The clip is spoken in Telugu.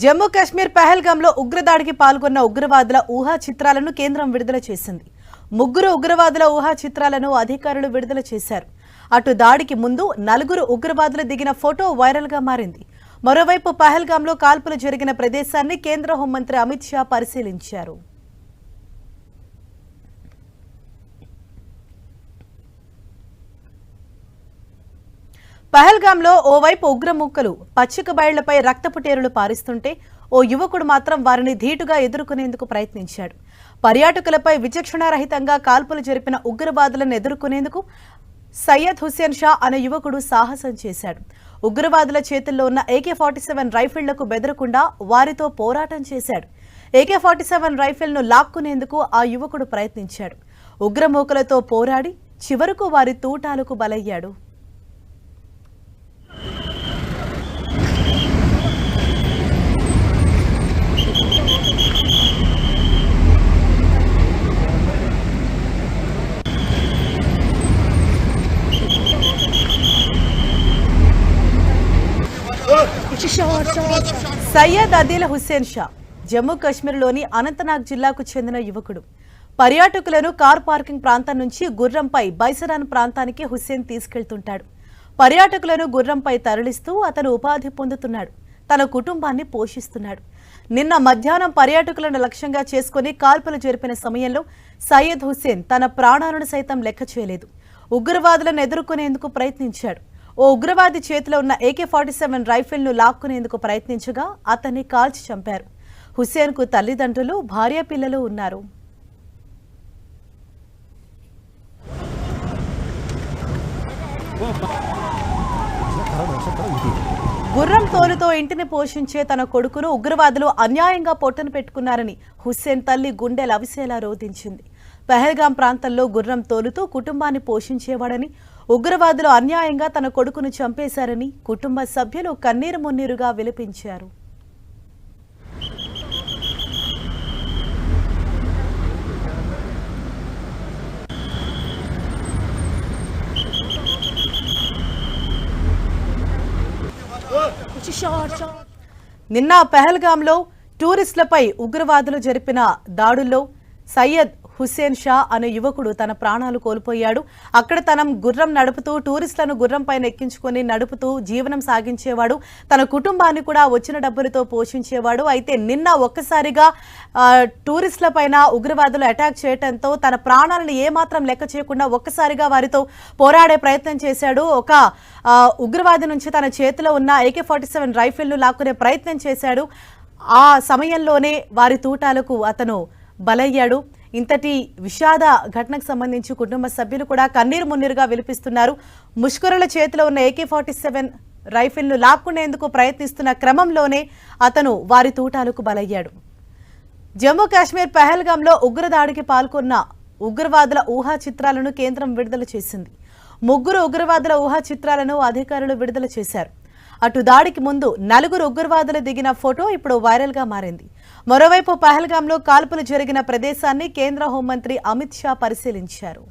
జమ్మూ కాశ్మీర్ పహల్గాంలో ఉగ్రదాడికి పాల్గొన్న ఉగ్రవాదుల ఊహా చిత్రాలను కేంద్రం విడుదల చేసింది. ముగ్గురు ఉగ్రవాదుల ఊహా చిత్రాలను అధికారులు విడుదల చేశారు. అటు దాడికి ముందు నలుగురు ఉగ్రవాదులు దిగిన ఫోటో వైరల్ గా మారింది. మరోవైపు పహల్గాంలో కాల్పులు జరిగిన ప్రదేశాన్ని కేంద్ర హోంమంత్రి అమిత్ షా పరిశీలించారు. పహల్గాంలో ఓవైపు ఉగ్రముక్కలు పచ్చిక బయళ్లపై రక్తపుటేరులు పారిస్తుంటే ఓ యువకుడు మాత్రం వారిని ధీటుగా ఎదుర్కొనేందుకు ప్రయత్నించాడు. పర్యాటకులపై విచక్షణారహితంగా కాల్పులు జరిపిన ఉగ్రవాదులను ఎదుర్కొనేందుకు సయ్యద్ హుస్సేన్ షా అనే యువకుడు సాహసం చేశాడు. ఉగ్రవాదుల చేతుల్లో ఉన్న AK-47 రైఫిళ్లకు బెదరకుండా వారితో పోరాటం చేశాడు. AK-47 రైఫిల్ను లాక్కునేందుకు ఆ యువకుడు ప్రయత్నించాడు. ఉగ్రమూకలతో పోరాడి చివరకు వారి తూటాలకు బలయ్యాడు. సయ్యద్ అదిల్ హుస్సేన్ షా జమ్మూ కాశ్మీర్లోని అనంతనాగ్ జిల్లాకు చెందిన యువకుడు. పర్యాటకులను కార్ పార్కింగ్ ప్రాంతం నుంచి గుర్రంపై బైసరాన్ ప్రాంతానికి హుస్సేన్ తీసుకెళ్తుంటాడు. పర్యాటకులను గుర్రంపై తరలిస్తూ అతను ఉపాధి పొందుతున్నాడు. తన కుటుంబాన్ని పోషిస్తున్నాడు. నిన్న మధ్యాహ్నం పర్యాటకులను లక్ష్యంగా చేసుకుని కాల్పులు జరిపిన సమయంలో సయ్యద్ హుస్సేన్ తన ప్రాణాలను సైతం లెక్క చేయలేదు. ఉగ్రవాదులను ఎదుర్కొనేందుకు ప్రయత్నించాడు. ఓ ఉగ్రవాది చేతిలో ఉన్న AK-47 రైఫిల్ను లాక్కునేందుకు ప్రయత్నించగా అతన్ని కాల్చి చంపారు. హుస్సేన్కు తల్లిదండ్రులు, భార్య, పిల్లలు ఉన్నారు. గుర్రం తోలుతో ఇంటిని పోషించే తన కొడుకును ఉగ్రవాదులు అన్యాయంగా పొట్టను పెట్టుకున్నారని హుస్సేన్ తల్లి గుండె లవిసేలా రోధించింది. పహల్గాం ప్రాంతంలో గుర్రం తోలుతూ కుటుంబాన్ని పోషించేవాడని, ఉగ్రవాదులు అన్యాయంగా తన కొడుకును చంపేశారని కుటుంబ సభ్యులు కన్నీరు మున్నీరుగా విలపించారు. నిన్న పహల్గాంలో టూరిస్టులపై ఉగ్రవాదులు జరిపిన దాడుల్లో సయ్యద్ హుస్సేన్ షా అనే యువకుడు తన ప్రాణాలు కోల్పోయాడు. అక్కడ తన గుర్రం నడుపుతూ టూరిస్టులను గుర్రం పైన ఎక్కించుకొని నడుపుతూ జీవనం సాగించేవాడు. తన కుటుంబాన్ని కూడా వచ్చిన డబ్బులతో పోషించేవాడు. అయితే నిన్న ఒక్కసారిగా టూరిస్టుల పైన ఉగ్రవాదులు అటాక్ చేయడంతో తన ప్రాణాలను ఏమాత్రం లెక్క చేయకుండా ఒక్కసారిగా వారితో పోరాడే ప్రయత్నం చేశాడు. ఒక ఉగ్రవాది నుంచి తన చేతిలో ఉన్న AK-47 రైఫిల్ను లాక్కునే ప్రయత్నం చేశాడు. ఆ సమయంలోనే వారి తూటాలకు అతను బలయ్యాడు. ఇంతటి విషాద ఘటనకు సంబంధించి కుటుంబ సభ్యులు కూడా కన్నీరు మున్నీరుగా విలిపిస్తున్నారు. ముష్కరుల చేతిలో ఉన్న AK-47 రైఫిల్ను లాక్కునేందుకు ప్రయత్నిస్తున్న క్రమంలోనే అతను వారి తూటాలకు బలయ్యాడు. జమ్మూ కాశ్మీర్ పహల్గాంలో ఉగ్రదాడికి పాల్గొన్న ఉగ్రవాదుల ఊహా చిత్రాలను కేంద్రం విడుదల చేసింది. ముగ్గురు ఉగ్రవాదుల ఊహా చిత్రాలను అధికారులు విడుదల చేశారు. అటు దాడికి ముందు నలుగురు ఉగ్రవాదులు దిగిన ఫోటో ఇప్పుడు వైరల్ గా మారింది. మరోవైపు పహల్గాంలో కాల్పులు జరిగిన ప్రదేశాన్ని కేంద్ర హోంమంత్రి అమిత్ షా పరిశీలించారు.